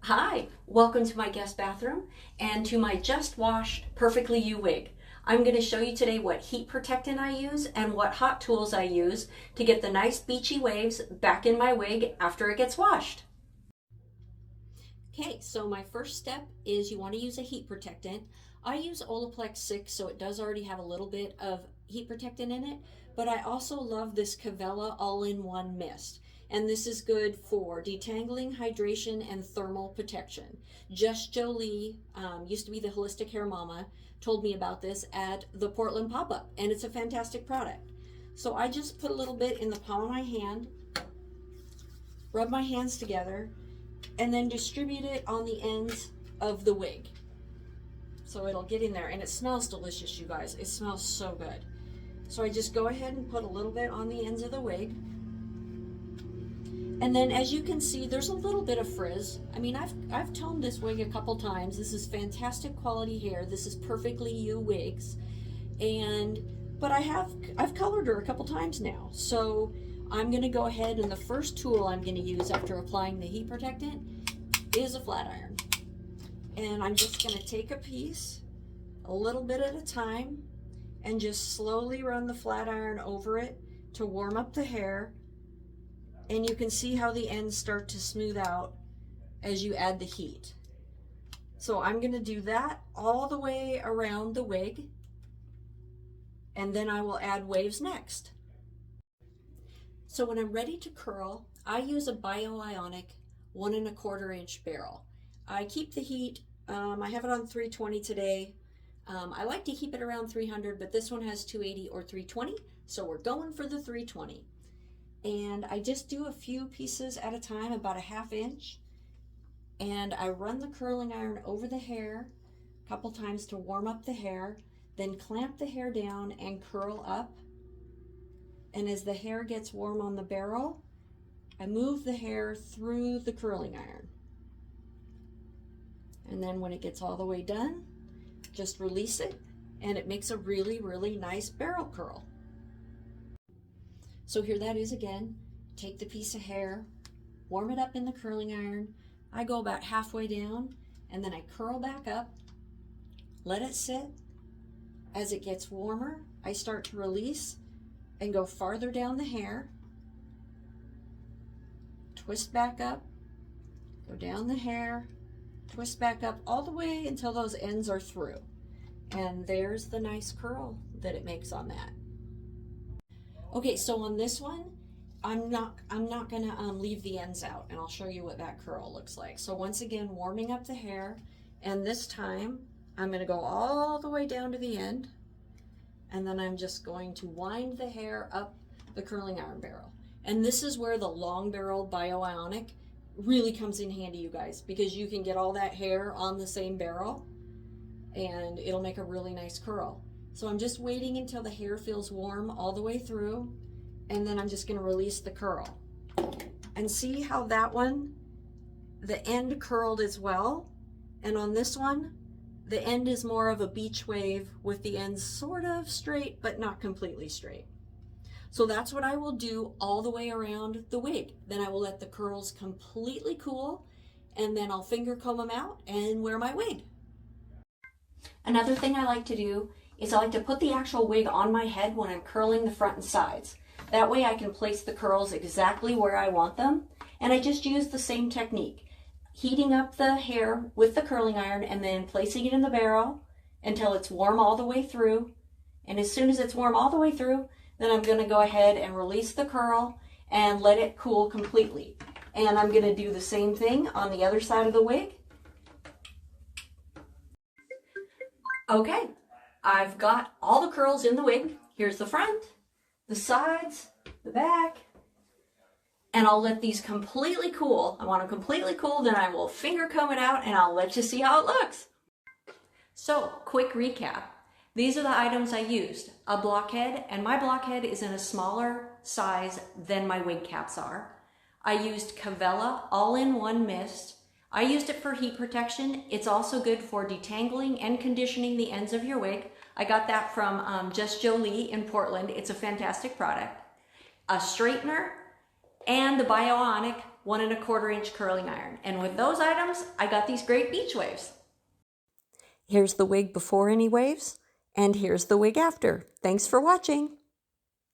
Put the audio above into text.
Hi, welcome to my guest bathroom and to my just washed Perfectly You wig. I'm going to show you today what heat protectant I use and what hot tools I use to get the nice beachy waves back in my wig after it gets washed. Okay, so my first step is you want to use a heat protectant. I use Olaplex 6, so it does already have a little bit of heat protectant in it, but I also love this Kavella all-in-one mist. And this is good for detangling, hydration, and thermal protection. Just Jolie, used to be the Holistic Hair Mama, told me about this at the Portland pop-up, and it's a fantastic product. So I just put a little bit in the palm of my hand, rub my hands together, and then distribute it on the ends of the wig. So it'll get in there, and it smells delicious, you guys. It smells so good. So I just go ahead and put a little bit on the ends of the wig. And then as you can see, there's a little bit of frizz. I mean, I've toned this wig a couple times. This is fantastic quality hair. This is Perfectly You Wigs. But I've colored her a couple times now. So I'm gonna go ahead, and the first tool I'm gonna use after applying the heat protectant is a flat iron. And I'm just gonna take a piece, a little bit at a time, and just slowly run the flat iron over it to warm up the hair. And you can see how the ends start to smooth out as you add the heat. So I'm gonna do that all the way around the wig, and then I will add waves next. So when I'm ready to curl, I use a Ionic 1¼ inch barrel. I keep the heat, I have it on 320 today. I like to keep it around 300, but this one has 280 or 320, so we're going for the 320. And I just do a few pieces at a time, about a ½ inch, and I run the curling iron over the hair a couple times to warm up the hair, then clamp the hair down and curl up. And as the hair gets warm on the barrel, I move the hair through the curling iron. And then when it gets all the way done, just release it, and it makes a really, really nice barrel curl. So here that is again. Take the piece of hair, warm it up in the curling iron. I go about halfway down, and then I curl back up, let it sit. As it gets warmer, I start to release and go farther down the hair, twist back up, go down the hair, twist back up all the way until those ends are through. And there's the nice curl that it makes on that. Okay, so on this one, I'm not gonna leave the ends out, and I'll show you what that curl looks like. So once again, warming up the hair, and this time I'm gonna go all the way down to the end, and then I'm just going to wind the hair up the curling iron barrel. And this is where the long barrel Ionic really comes in handy, you guys, because you can get all that hair on the same barrel, and it'll make a really nice curl. So I'm just waiting until the hair feels warm all the way through, and then I'm just gonna release the curl. And see how that one, the end curled as well, and on this one, the end is more of a beach wave with the ends sort of straight, but not completely straight. So that's what I will do all the way around the wig. Then I will let the curls completely cool, and then I'll finger comb them out and wear my wig. Another thing I like to do is I like to put the actual wig on my head when I'm curling the front and sides. That way I can place the curls exactly where I want them. And I just use the same technique. Heating up the hair with the curling iron and then placing it in the barrel until it's warm all the way through. And as soon as it's warm all the way through, then I'm gonna go ahead and release the curl and let it cool completely. And I'm gonna do the same thing on the other side of the wig. Okay, I've got all the curls in the wig. Here's the front, the sides, the back, and I'll let these completely cool. I want them completely cool, then I will finger comb it out and I'll let you see how it looks. So, quick recap. These are the items I used. A blockhead, and my blockhead is in a smaller size than my wig caps are. I used Kavella all-in-one mist. I used it for heat protection. It's also good for detangling and conditioning the ends of your wig. I got that from Just Jolie in Portland. It's a fantastic product. A straightener and the Ionic 1¼ inch curling iron. And with those items, I got these great beach waves. Here's the wig before any waves, and here's the wig after. Thanks for watching.